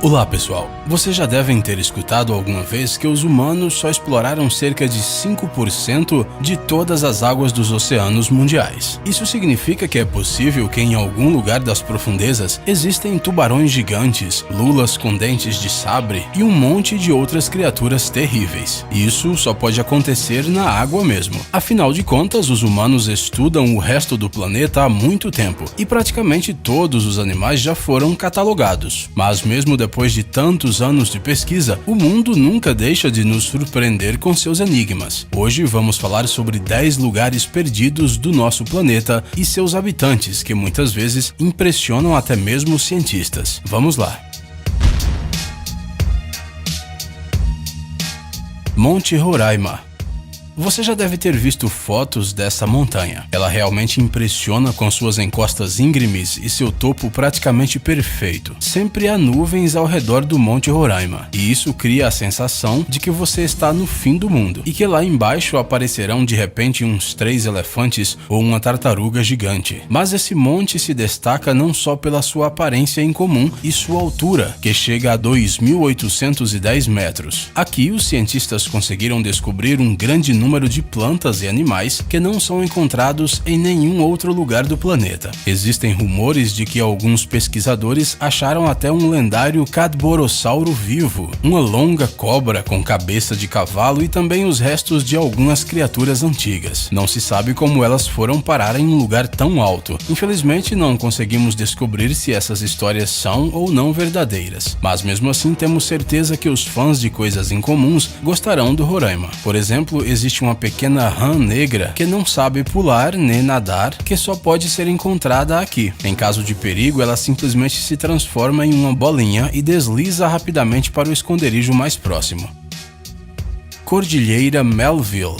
Olá pessoal, vocês já devem ter escutado alguma vez que os humanos só exploraram cerca de 5% de todas as águas dos oceanos mundiais. Isso significa que é possível que em algum lugar das profundezas existem tubarões gigantes, lulas com dentes de sabre e um monte de outras criaturas terríveis. Isso só pode acontecer na água mesmo. Afinal de contas, os humanos estudam o resto do planeta há muito tempo e praticamente todos os animais já foram catalogados. Mas mesmo depois de tantos anos de pesquisa, o mundo nunca deixa de nos surpreender com seus enigmas. Hoje vamos falar sobre 10 lugares perdidos do nosso planeta e seus habitantes, que muitas vezes impressionam até mesmo os cientistas. Vamos lá! Monte Roraima. Você já deve ter visto fotos dessa montanha. Ela realmente impressiona com suas encostas íngremes e seu topo praticamente perfeito. Sempre há nuvens ao redor do Monte Roraima, e isso cria a sensação de que você está no fim do mundo, e que lá embaixo aparecerão de repente uns 3 elefantes ou uma tartaruga gigante. Mas esse monte se destaca não só pela sua aparência incomum e sua altura, que chega a 2.810 metros. Aqui os cientistas conseguiram descobrir um grande número de plantas e animais que não são encontrados em nenhum outro lugar do planeta. Existem rumores de que alguns pesquisadores acharam até um lendário cadborossauro vivo, uma longa cobra com cabeça de cavalo e também os restos de algumas criaturas antigas. Não se sabe como elas foram parar em um lugar tão alto. Infelizmente não conseguimos descobrir se essas histórias são ou não verdadeiras, mas mesmo assim temos certeza que os fãs de coisas incomuns gostarão do Roraima. Por exemplo, existe uma pequena rã negra que não sabe pular nem nadar, que só pode ser encontrada aqui. Em caso de perigo, ela simplesmente se transforma em uma bolinha e desliza rapidamente para o esconderijo mais próximo. Cordilheira Melville.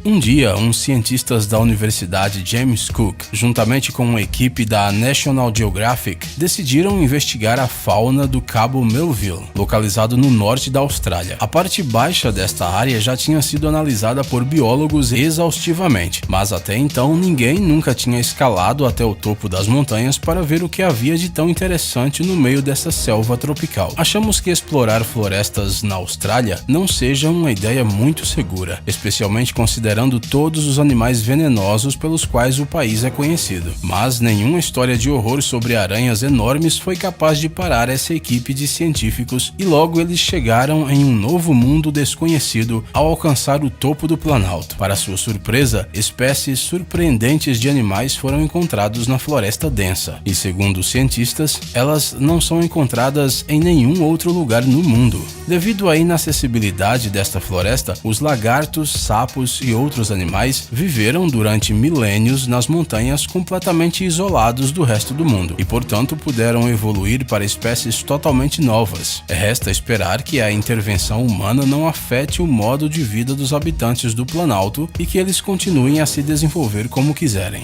Um dia, uns cientistas da Universidade James Cook, juntamente com uma equipe da National Geographic, decidiram investigar a fauna do Cabo Melville, localizado no norte da Austrália. A parte baixa desta área já tinha sido analisada por biólogos exaustivamente, mas até então ninguém nunca tinha escalado até o topo das montanhas para ver o que havia de tão interessante no meio dessa selva tropical. Achamos que explorar florestas na Austrália não seja uma ideia muito segura, especialmente considerando todos os animais venenosos pelos quais o país é conhecido. Mas nenhuma história de horror sobre aranhas enormes foi capaz de parar essa equipe de científicos e logo eles chegaram em um novo mundo desconhecido ao alcançar o topo do Planalto. Para sua surpresa, espécies surpreendentes de animais foram encontrados na floresta densa e, segundo os cientistas, elas não são encontradas em nenhum outro lugar no mundo. Devido à inacessibilidade desta floresta, os lagartos, sapos e outros animais viveram durante milênios nas montanhas completamente isolados do resto do mundo e, portanto, puderam evoluir para espécies totalmente novas. Resta esperar que a intervenção humana não afete o modo de vida dos habitantes do Planalto e que eles continuem a se desenvolver como quiserem.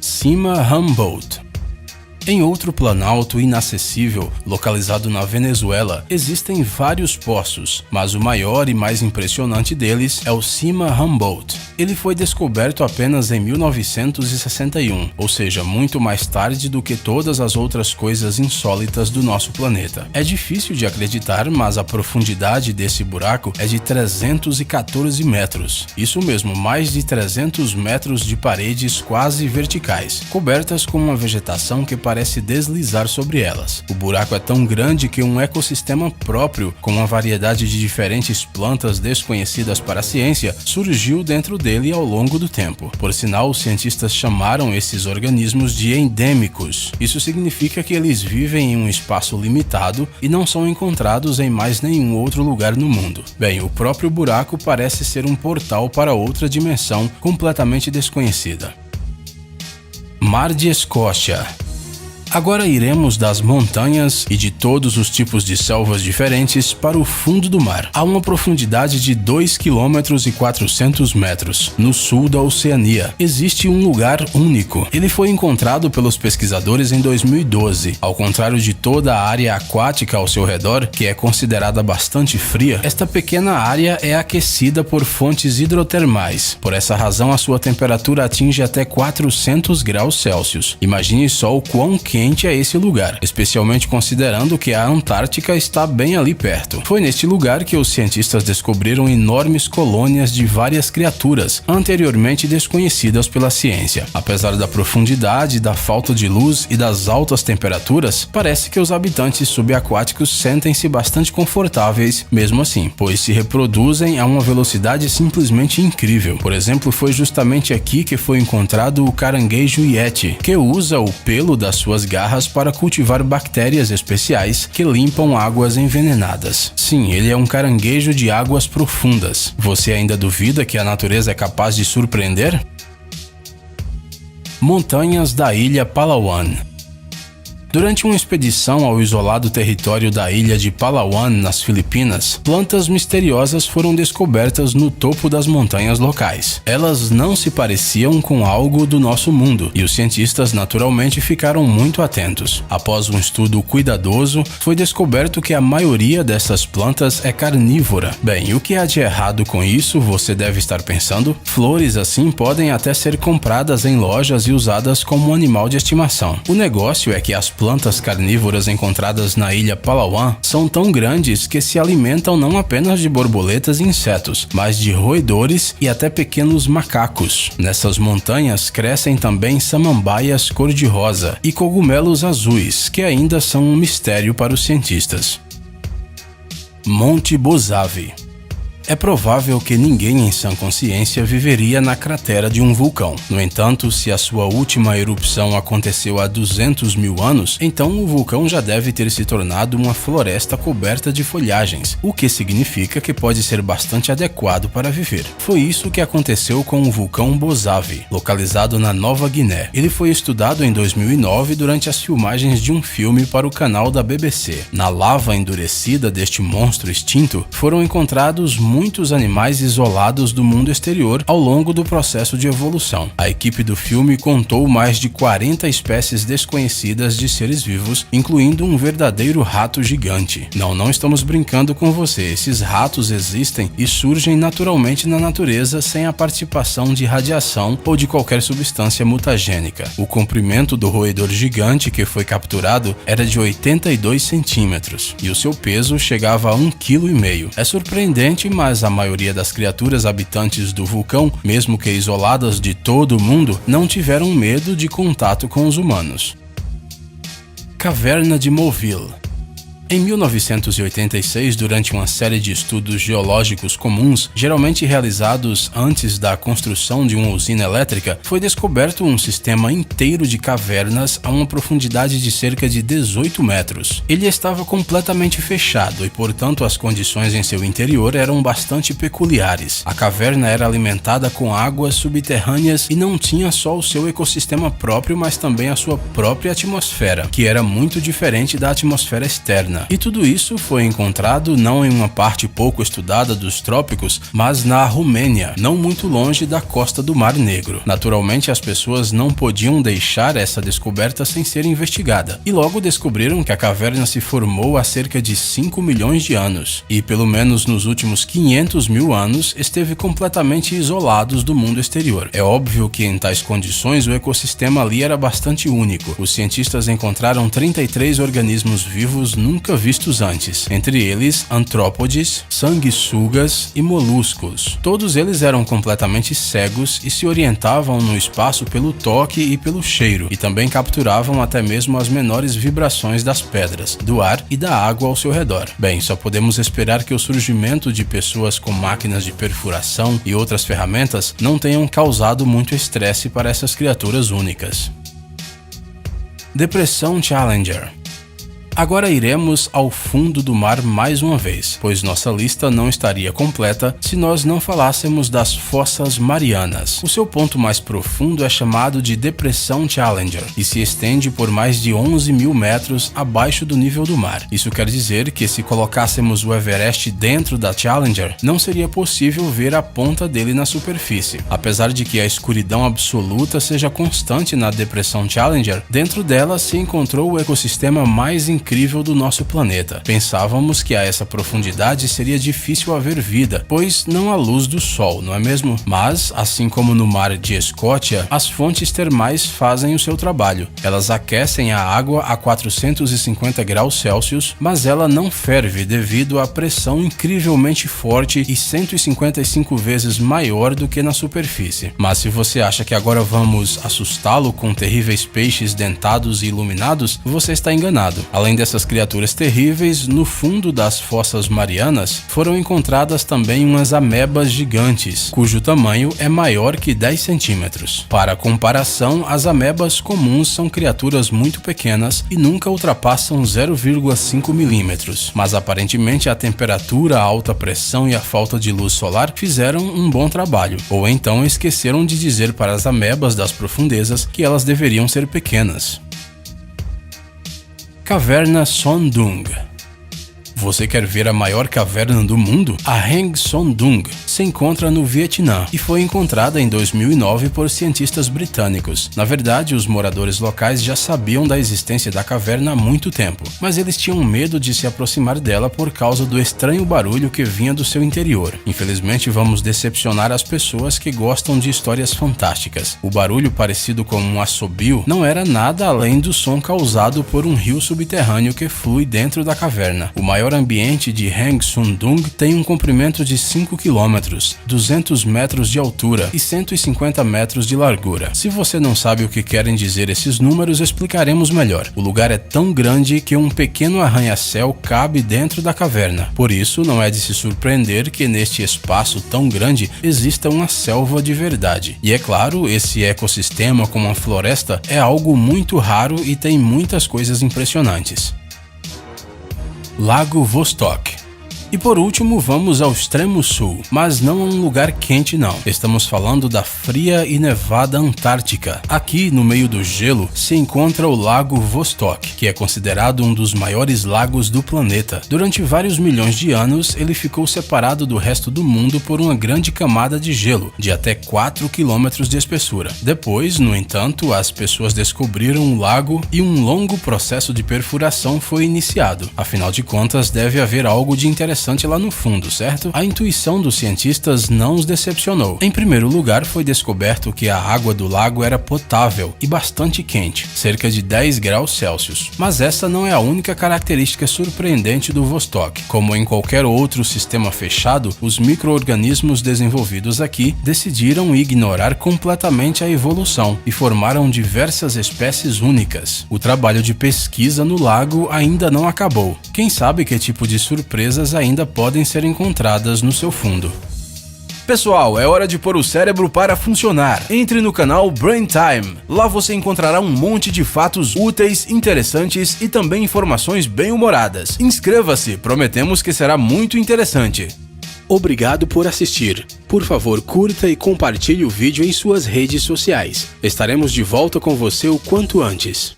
Cima Humboldt. Em outro planalto inacessível, localizado na Venezuela, existem vários poços, mas o maior e mais impressionante deles é o Cima Humboldt. Ele foi descoberto apenas em 1961, ou seja, muito mais tarde do que todas as outras coisas insólitas do nosso planeta. É difícil de acreditar, mas a profundidade desse buraco é de 314 metros. Isso mesmo, mais de 300 metros de paredes quase verticais, cobertas com uma vegetação que parece deslizar sobre elas. O buraco é tão grande que um ecossistema próprio, com uma variedade de diferentes plantas desconhecidas para a ciência, surgiu dentro dele ao longo do tempo. Por sinal, os cientistas chamaram esses organismos de endêmicos. Isso significa que eles vivem em um espaço limitado e não são encontrados em mais nenhum outro lugar no mundo. Bem, o próprio buraco parece ser um portal para outra dimensão completamente desconhecida. Mar de Escócia. Agora iremos das montanhas e de todos os tipos de selvas diferentes para o fundo do mar, a uma profundidade de 2,4 km, no sul da Oceania. Existe um lugar único. Ele foi encontrado pelos pesquisadores em 2012. Ao contrário de toda a área aquática ao seu redor, que é considerada bastante fria, esta pequena área é aquecida por fontes hidrotermais. Por essa razão, a sua temperatura atinge até 400 graus Celsius. Imagine só o quão quente suficiente a esse lugar, especialmente considerando que a Antártica está bem ali perto. Foi neste lugar que os cientistas descobriram enormes colônias de várias criaturas anteriormente desconhecidas pela ciência. Apesar da profundidade, da falta de luz e das altas temperaturas, parece que os habitantes subaquáticos sentem-se bastante confortáveis mesmo assim, pois se reproduzem a uma velocidade simplesmente incrível. Por exemplo, foi justamente aqui que foi encontrado o caranguejo Yeti, que usa o pelo das suas garras para cultivar bactérias especiais que limpam águas envenenadas. Sim, ele é um caranguejo de águas profundas. Você ainda duvida que a natureza é capaz de surpreender? Montanhas da Ilha Palawan. Durante uma expedição ao isolado território da ilha de Palawan, nas Filipinas, plantas misteriosas foram descobertas no topo das montanhas locais. Elas não se pareciam com algo do nosso mundo, e os cientistas naturalmente ficaram muito atentos. Após um estudo cuidadoso, foi descoberto que a maioria dessas plantas é carnívora. Bem, o que há de errado com isso, você deve estar pensando? Flores assim podem até ser compradas em lojas e usadas como animal de estimação. O negócio é que as plantas carnívoras encontradas na ilha Palawan são tão grandes que se alimentam não apenas de borboletas e insetos, mas de roedores e até pequenos macacos. Nessas montanhas crescem também samambaias cor-de-rosa e cogumelos azuis, que ainda são um mistério para os cientistas. Monte Bozave. É provável que ninguém em sã consciência viveria na cratera de um vulcão. No entanto, se a sua última erupção aconteceu há 200 mil anos, então o vulcão já deve ter se tornado uma floresta coberta de folhagens, o que significa que pode ser bastante adequado para viver. Foi isso que aconteceu com o vulcão Bozave, localizado na Nova Guiné. Ele foi estudado em 2009 durante as filmagens de um filme para o canal da BBC. Na lava endurecida deste monstro extinto, foram encontrados muitos animais isolados do mundo exterior ao longo do processo de evolução. A equipe do filme contou mais de 40 espécies desconhecidas de seres vivos, incluindo um verdadeiro rato gigante. Não estamos brincando com você, esses ratos existem e surgem naturalmente na natureza sem a participação de radiação ou de qualquer substância mutagênica. O comprimento do roedor gigante que foi capturado era de 82 centímetros e o seu peso chegava a 1,5 kg. É surpreendente, mas a maioria das criaturas habitantes do vulcão, mesmo que isoladas de todo o mundo, não tiveram medo de contato com os humanos. Caverna de Moville. Em 1986, durante uma série de estudos geológicos comuns, geralmente realizados antes da construção de uma usina elétrica, foi descoberto um sistema inteiro de cavernas a uma profundidade de cerca de 18 metros. Ele estava completamente fechado e, portanto, as condições em seu interior eram bastante peculiares. A caverna era alimentada com águas subterrâneas e não tinha só o seu ecossistema próprio, mas também a sua própria atmosfera, que era muito diferente da atmosfera externa. E tudo isso foi encontrado não em uma parte pouco estudada dos trópicos, mas na Romênia, não muito longe da costa do Mar Negro. Naturalmente, as pessoas não podiam deixar essa descoberta sem ser investigada, e logo descobriram que a caverna se formou há cerca de 5 milhões de anos, e pelo menos nos últimos 500 mil anos esteve completamente isolado do mundo exterior. É óbvio que em tais condições o ecossistema ali era bastante único. Os cientistas encontraram 33 organismos vivos nunca vistos antes, entre eles antrópodes, sanguessugas e moluscos. Todos eles eram completamente cegos e se orientavam no espaço pelo toque e pelo cheiro, e também capturavam até mesmo as menores vibrações das pedras, do ar e da água ao seu redor. Bem, só podemos esperar que o surgimento de pessoas com máquinas de perfuração e outras ferramentas não tenham causado muito estresse para essas criaturas únicas. Depressão Challenger. Agora iremos ao fundo do mar mais uma vez, pois nossa lista não estaria completa se nós não falássemos das Fossas Marianas. O seu ponto mais profundo é chamado de Depressão Challenger e se estende por mais de 11 mil metros abaixo do nível do mar. Isso quer dizer que se colocássemos o Everest dentro da Challenger, não seria possível ver a ponta dele na superfície. Apesar de que a escuridão absoluta seja constante na Depressão Challenger, dentro dela se encontrou o ecossistema mais incrível incrível do nosso planeta. Pensávamos que a essa profundidade seria difícil haver vida, pois não há luz do sol, não é mesmo? Mas, assim como no mar de Escócia, as fontes termais fazem o seu trabalho. Elas aquecem a água a 450 graus Celsius, mas ela não ferve devido à pressão incrivelmente forte e 155 vezes maior do que na superfície. Mas se você acha que agora vamos assustá-lo com terríveis peixes dentados e iluminados, você está enganado. Além dessas criaturas terríveis, no fundo das fossas marianas foram encontradas também umas amebas gigantes, cujo tamanho é maior que 10 centímetros. Para comparação, as amebas comuns são criaturas muito pequenas e nunca ultrapassam 0,5 milímetros, mas aparentemente a temperatura, a alta pressão e a falta de luz solar fizeram um bom trabalho, ou então esqueceram de dizer para as amebas das profundezas que elas deveriam ser pequenas. Caverna Son Doong. Você quer ver a maior caverna do mundo? A Hang Son Doong se encontra no Vietnã e foi encontrada em 2009 por cientistas britânicos. Na verdade, os moradores locais já sabiam da existência da caverna há muito tempo, mas eles tinham medo de se aproximar dela por causa do estranho barulho que vinha do seu interior. Infelizmente, vamos decepcionar as pessoas que gostam de histórias fantásticas. O barulho, parecido com um assobio, não era nada além do som causado por um rio subterrâneo que flui dentro da caverna. O maior ambiente de Hang Son Doong tem um comprimento de 5 km, 200 metros de altura e 150 metros de largura. Se você não sabe o que querem dizer esses números, explicaremos melhor. O lugar é tão grande que um pequeno arranha-céu cabe dentro da caverna. Por isso, não é de se surpreender que neste espaço tão grande exista uma selva de verdade. E é claro, esse ecossistema com uma floresta é algo muito raro e tem muitas coisas impressionantes. Lago Vostok. E por último, vamos ao extremo sul, mas não a um lugar quente não. Estamos falando da fria e nevada Antártica. Aqui, no meio do gelo, se encontra o Lago Vostok, que é considerado um dos maiores lagos do planeta. Durante vários milhões de anos, ele ficou separado do resto do mundo por uma grande camada de gelo, de até 4 km de espessura. Depois, no entanto, as pessoas descobriram o lago e um longo processo de perfuração foi iniciado. Afinal de contas, deve haver algo de interessante lá no fundo, certo? A intuição dos cientistas não os decepcionou. Em primeiro lugar, foi descoberto que a água do lago era potável e bastante quente, cerca de 10 graus Celsius. Mas essa não é a única característica surpreendente do Vostok. Como em qualquer outro sistema fechado, os micro-organismos desenvolvidos aqui decidiram ignorar completamente a evolução e formaram diversas espécies únicas. O trabalho de pesquisa no lago ainda não acabou. Quem sabe que tipo de surpresas ainda podem ser encontradas no seu fundo. Pessoal, é hora de pôr o cérebro para funcionar. Entre no canal Brain Time. Lá você encontrará um monte de fatos úteis, interessantes e também informações bem-humoradas. Inscreva-se, prometemos que será muito interessante. Obrigado por assistir. Por favor, curta e compartilhe o vídeo em suas redes sociais. Estaremos de volta com você o quanto antes.